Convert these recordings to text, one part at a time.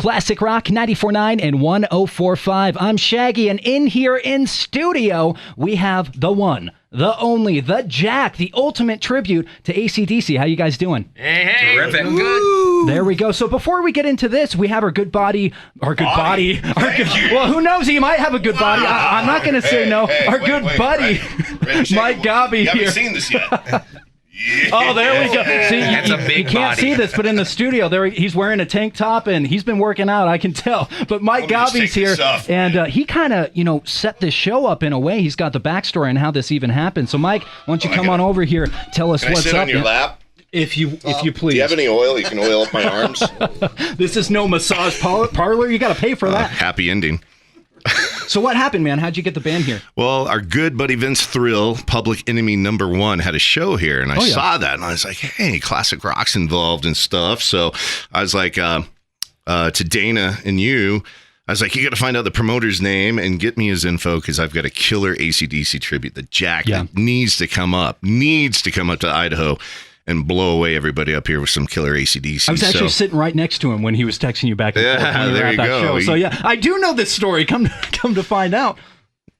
Classic Rock 94.9 and 104.5. I'm Shaggy, and in here in studio, we have the one, the only, the Jack, the ultimate tribute to AC/DC. How you guys doing? Hey, terrific. Good. There we go. So before we get into this, we have our good body. Well, who knows? He might have a good body. I'm not going to say no. Our good buddy, Mike Gaube here. You haven't seen this yet. Yeah. Oh, there we go. See, That's a big you can't body. see this, but in the studio, there he's wearing a tank top, and he's been working out, I can tell. But Mike Gaube's here, and he kind of, set this show up in a way. He's got the backstory on how this even happened. So, Mike, why don't you come on over here, tell us what's Can I sit up. on your lap? If you please. Do you have any oil? You can oil up my arms. This is no massage parlor. You got to pay for that. Happy ending. So what happened, man? How'd you get the band here? Well, our good buddy Vince Thrill, Public Enemy #1, had a show here, and I saw that, and I was like, hey, Classic Rock's involved and stuff. So I was like, to Dana and you, I was like, you got to find out the promoter's name and get me his info, because I've got a killer AC/DC tribute. The Jack that needs to come up to Idaho and blow away everybody up here with some killer AC/DC. I was actually sitting right next to him when he was texting you back and forth when you were at that show. So yeah, I do know this story. Come to find out.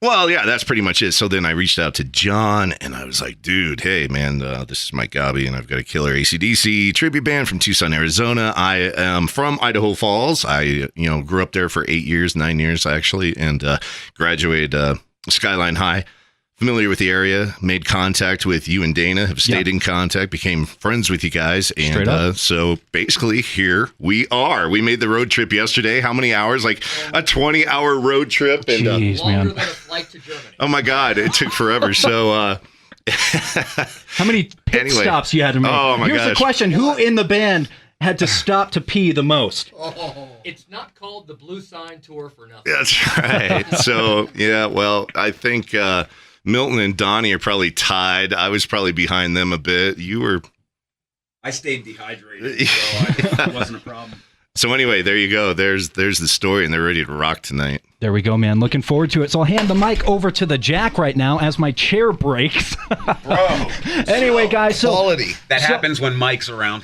Well, yeah, that's pretty much it. So then I reached out to John, and I was like, dude, hey, man, this is Mike Gaube, and I've got a killer AC/DC tribute band from Tucson, Arizona. I am from Idaho Falls. I, grew up there for 9 years, actually, and graduated Skyline High. Familiar with the area, made contact with you and Dana, have stayed in contact, became friends with you guys. And so basically here we are. We made the road trip yesterday. How many hours? Like a 20-hour road trip. And Jeez, man. Longer than a flight to Germany. Oh my God, it took forever. So how many pit stops you had to make? Oh my Here's the question. Who in the band had to stop to pee the most? It's not called the Blue Sign Tour for nothing. That's right. So, I think Milton and Donnie are probably tied. I was probably behind them a bit. You were... I stayed dehydrated, so it wasn't a problem. So anyway, there you go. There's the story, and they're ready to rock tonight. There we go, man. Looking forward to it. So I'll hand the mic over to the Jack right now as my chair breaks. Bro. Anyway, guys. So, quality. That happens when Mike's around.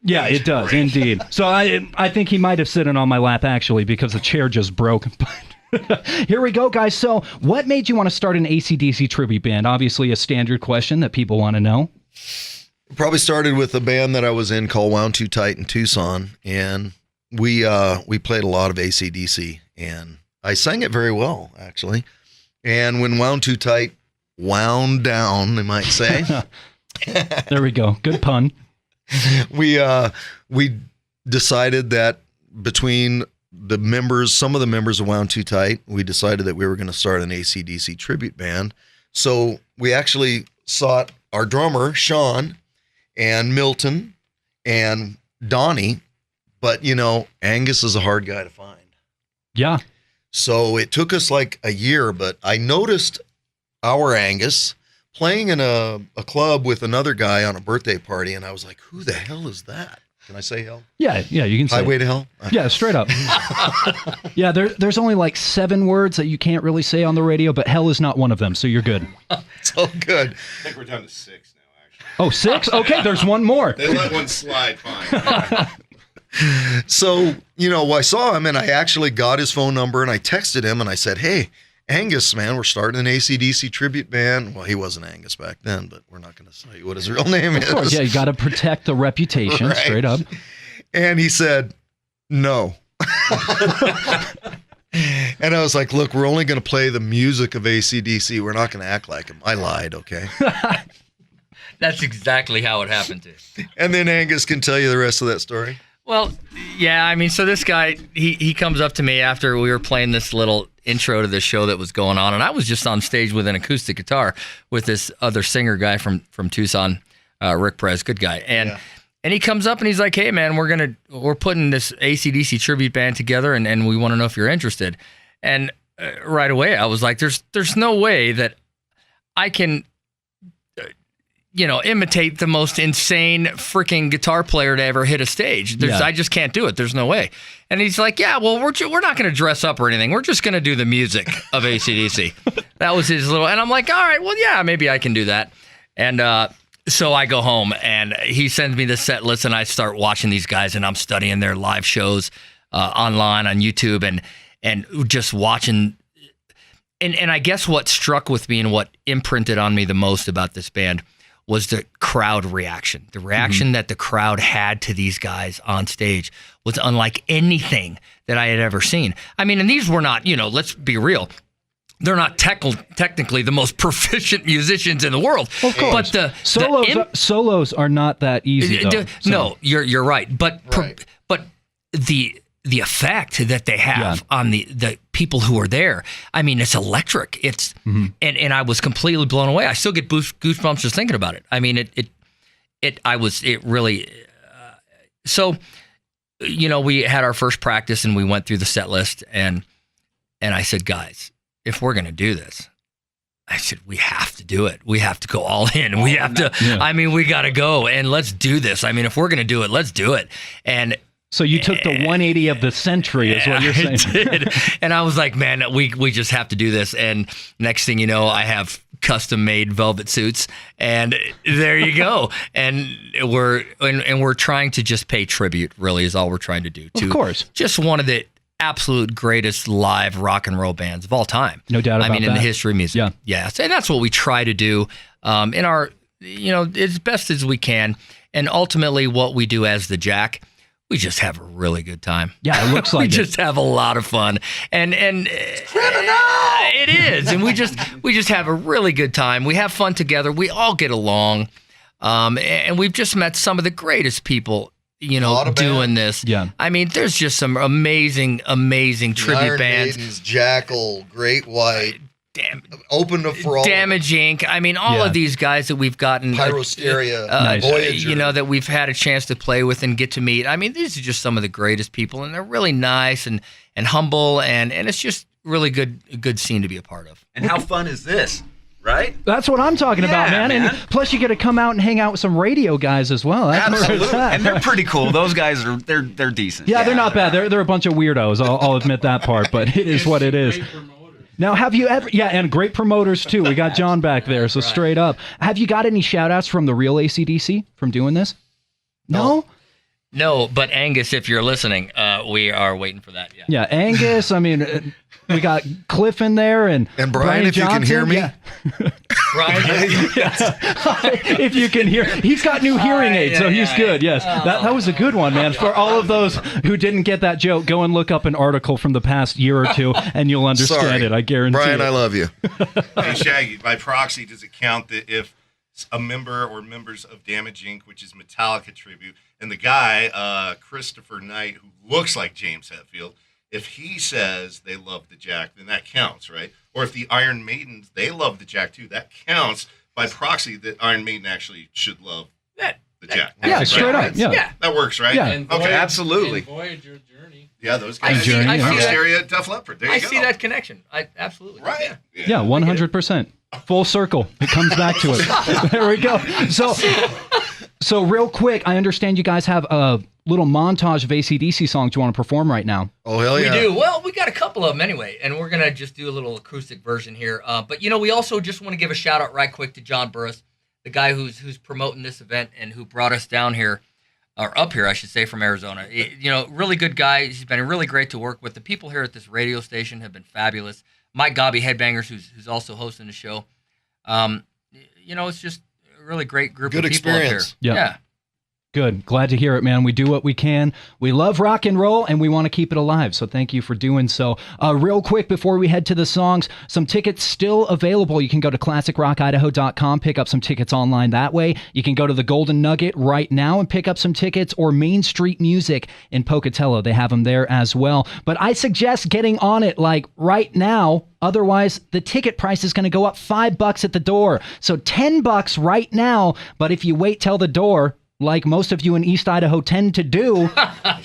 Yeah, it does, indeed. So I think he might have sitting on my lap, actually, because the chair just broke. Here we go, guys. So what made you want to start an AC/DC tribute band? Obviously a standard question that people want to know. Probably started with a band that I was in called Wound Too Tight in Tucson, and we played a lot of AC/DC, and I sang it very well, actually. And when Wound Too Tight wound down, they might say. There we go. Good pun. We decided that between some of the members of Wound Too Tight, we decided that we were going to start an AC/DC tribute band. So we actually sought our drummer, Sean, and Milton, and Donnie. But, Angus is a hard guy to find. Yeah. So it took us like a year, but I noticed our Angus playing in a club with another guy on a birthday party, and I was like, who the hell is that? Can I say hell? Yeah, you can say Highway to Hell? Yeah, straight up. Yeah, there's only like 7 words that you can't really say on the radio, but hell is not one of them, so you're good. It's all good. I think we're down to 6 now, actually. Oh, 6? Okay, there's one more. They let one slide, fine. So, I saw him, and I actually got his phone number, and I texted him, and I said, hey, Angus, man, we're starting an AC/DC tribute band. Well, he wasn't Angus back then, but we're not going to say what his real name is. Of course, yeah, you got to protect the reputation, Right. Straight up. And he said, no. And I was like, look, we're only going to play the music of AC/DC. We're not going to act like him. I lied, okay? That's exactly how it happened, too. And then Angus can tell you the rest of that story. Well, yeah, so this guy, he comes up to me after we were playing this little intro to the show that was going on, and I was just on stage with an acoustic guitar with this other singer guy from Tucson, Rick Perez, good guy. And he comes up and he's like, hey, man, we're putting this AC/DC tribute band together, and we want to know if you're interested. And right away, I was like, there's no way that I can imitate the most insane freaking guitar player to ever hit a stage. I just can't do it. There's no way. And he's like, yeah, well, we're not going to dress up or anything. We're just going to do the music of AC/DC. That was his little, and I'm like, all right, well, yeah, maybe I can do that. And so I go home, and he sends me the set list, and I start watching these guys, and I'm studying their live shows. online on YouTube and just watching. And I guess what struck with me and what imprinted on me the most about this band was the crowd reaction. The reaction that the crowd had to these guys on stage was unlike anything that I had ever seen. I mean, and these were not, let's be real, they're not technically the most proficient musicians in the world. Of course. But solos are not that easy, though. No, you're right. But the effect that they have on the people who are there, I mean, it's electric. It's and I was completely blown away. I still get goosebumps just thinking about it. I mean, it really. So, we had our first practice and we went through the set list and I said, guys, if we're gonna do this, I said, we have to do it. We have to go all in. We have to. Yeah. I mean, we got to go and let's do this. I mean, if we're gonna do it, let's do it. And so you took the 180 of the century, is what you're saying. I did. And I was like, man, we just have to do this. And next thing you know, I have custom-made velvet suits, and there you go. And we're trying to just pay tribute. Really, is all we're trying to do. Of course, just one of the absolute greatest live rock and roll bands of all time. No doubt about that. I mean, in the history of music. Yeah. And that's what we try to do in our, as best as we can. And ultimately, what we do as the Jack. We just have a really good time. Yeah, it looks like we just have a lot of fun, and it is, and we just have a really good time. We have fun together. We all get along, and we've just met some of the greatest people, doing this. Yeah, I mean, there's just some amazing tribute Iron bands. Maidens, Jackal, Great White. Open for all. Damage Inc. I mean, all of these guys that we've gotten. Pyrosteria, Voyager. That we've had a chance to play with and get to meet. I mean, these are just some of the greatest people, and they're really nice and humble, and it's just really a good scene to be a part of. And how fun is this? Right? That's what I'm talking about, man. And plus, you get to come out and hang out with some radio guys as well. That's absolutely, and they're pretty cool. Those guys they're decent. Yeah, they're not bad. They're a bunch of weirdos. I'll admit that part, but it is what it is. Now, have you ever... Yeah, and great promoters, too. We got John back there, so straight up. Have you got any shout-outs from the real AC/DC from doing this? No? No, but Angus, if you're listening, we are waiting for that. Yeah, Angus, I mean... We got Cliff in there and Brian, if Johnson. You can hear me. Yeah. Brian, if you can hear, he's got new hearing aids, so he's good. Yes, that was a good one, man. For all of those who didn't get that joke, go and look up an article from the past year or two, and you'll understand it. I guarantee. Brian, I love you. Hey, Shaggy, by proxy, does it count that if a member or members of Damage Inc., which is Metallica tribute, and the guy Christopher Knight, who looks like James Hetfield, if he says they love the Jack, then that counts, right? Or if the Iron Maidens, they love the Jack too, that counts by proxy that Iron Maiden actually should love the Jack. Yeah, straight up. Yeah. That works, right? Yeah. And absolutely. And Voyager Journey. Yeah, those guys. Hysteria, Def Leppard. There you go. I see that connection. Absolutely. Right. Yeah, 100%. Full circle. It comes back to it. There we go. So real quick, I understand you guys have a little montage of AC/DC songs you want to perform right now. Oh, hell yeah. We do. Well, we got a couple of them anyway, and we're going to just do a little acoustic version here. But, we also just want to give a shout-out right quick to John Burris, the guy who's promoting this event and who brought us down here, or up here, I should say, from Arizona. Really good guy. He's been really great to work with. The people here at this radio station have been fabulous. Mike Gaube, Headbangers, who's also hosting the show. It's just a really great group of people up here. Yeah. Good. Glad to hear it, man. We do what we can. We love rock and roll, and we want to keep it alive. So thank you for doing so. Real quick, before we head to the songs, some tickets still available. You can go to classicrockidaho.com, pick up some tickets online that way. You can go to the Golden Nugget right now and pick up some tickets, or Main Street Music in Pocatello. They have them there as well. But I suggest getting on it like right now. Otherwise, the ticket price is going to go up $5 at the door. So $10 right now. But if you wait till the door, like most of you in East Idaho tend to do,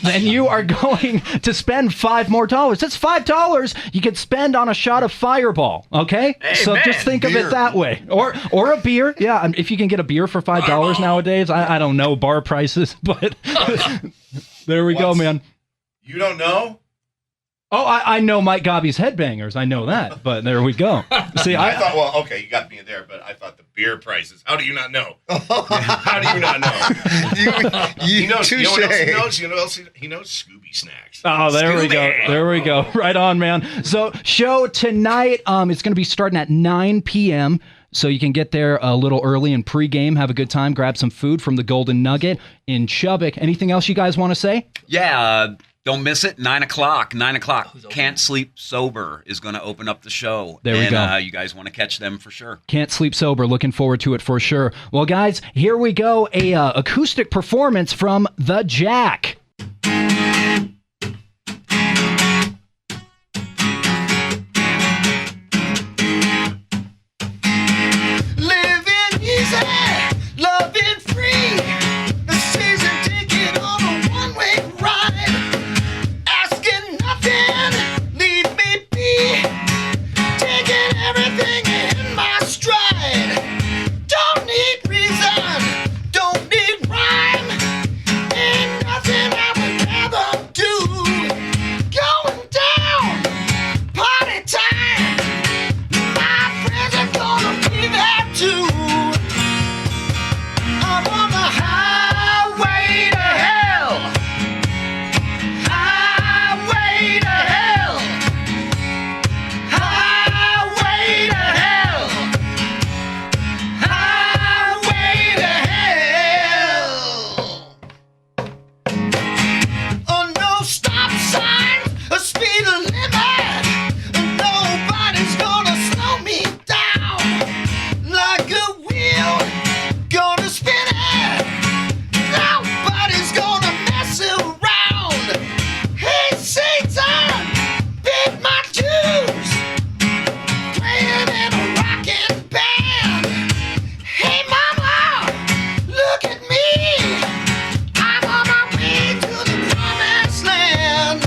then you are going to spend $5 more. That's $5 you could spend on a shot of Fireball, okay? Hey, so man, just think of it that way. Or a beer. Yeah, if you can get a beer for $5 nowadays, I don't know bar prices, but there we go, man. You don't know? Oh, I know Mike Gaube's Headbangers. I know that, but there we go. See, I thought, well, okay, you got me there, but I thought the beer prices. How do you not know? How do you not know? He knows Scooby Snacks. Oh, there we go. There we go. Right on, man. So, show tonight, it's going to be starting at 9 p.m., so you can get there a little early and pregame, have a good time, grab some food from the Golden Nugget in Chubbuck. Anything else you guys want to say? Yeah, don't miss it. 9 o'clock. 9 o'clock. Can't Sleep Sober is going to open up the show. There we go. You guys want to catch them for sure. Can't Sleep Sober. Looking forward to it for sure. Well, guys, here we go. A acoustic performance from The Jack. Living easy, loving free. A season ticket on a one-way ride. Asking nothing, leave me be. Taking everything in my stride. Don't need reason, don't need rhyme. Ain't nothing I would rather do. Going down, party time. My friends are gonna be there too. I'm on the highway to hell. Highway to hell. Highway to hell. Highway to hell. Oh, no stop sign, a speed limit. Nobody's gonna slow me down. Like a wheel, gonna spin it. Nobody's gonna mess around. Hey, Satan, beat my dues. Playing in a rockin' band. Hey, mama, look at me. I'm on my way to the promised land.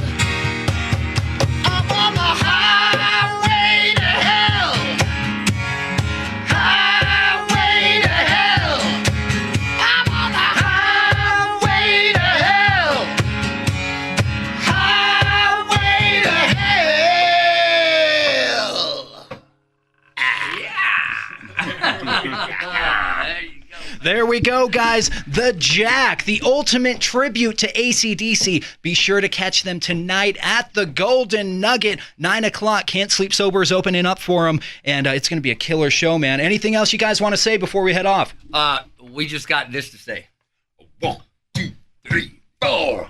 I'm on the highway to hell. Highway to hell. I'm on the highway to hell. Highway to hell. There we go, guys. The Jack, the ultimate tribute to AC/DC. Be sure to catch them tonight at the Golden Nugget, 9 o'clock. Can't Sleep Sober is opening up for them, and it's going to be a killer show, man. Anything else you guys want to say before we head off? We just got this to say. 1, 2, 3, 4.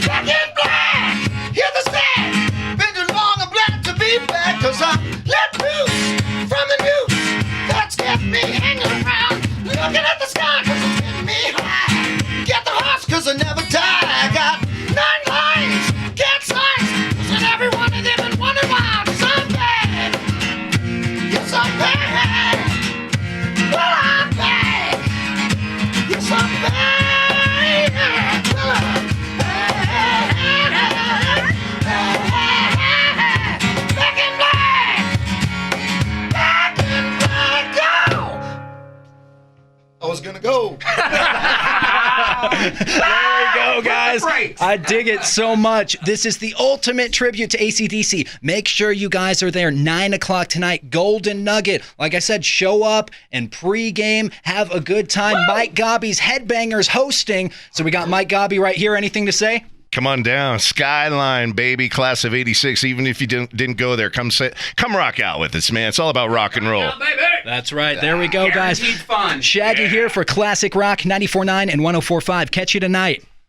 Back in black, hear the stack. Been too long, I'm glad to be back. 'Cause I'm let loose from the noose that's kept me hanging around. Looking at the sky 'cause it's getting me high. Get the horse 'cause I never die. I got 9 lines, can't slice. And every one of them in wonder why. 'Cause I'm bad. Yes, I'm bad. Well, I'm bad. Yes, I'm bad. Well, I'm back in black. Back in black. Go. I was going to go. There we go, guys. I dig it so much. This is the ultimate tribute to AC/DC. Make sure you guys are there 9 o'clock tonight. Golden Nugget. Like I said, show up and pregame. Have a good time. Woo! Mike Gaube's Headbangers hosting. So we got Mike Gaube right here. Anything to say? Come on down, Skyline, baby, class of '86. Even if you didn't go there, come rock out with us, man. It's all about rock and roll. That's right. There we go, guys. Guaranteed fun. Shaggy here for Classic Rock 94.9 and 104.5. Catch you tonight.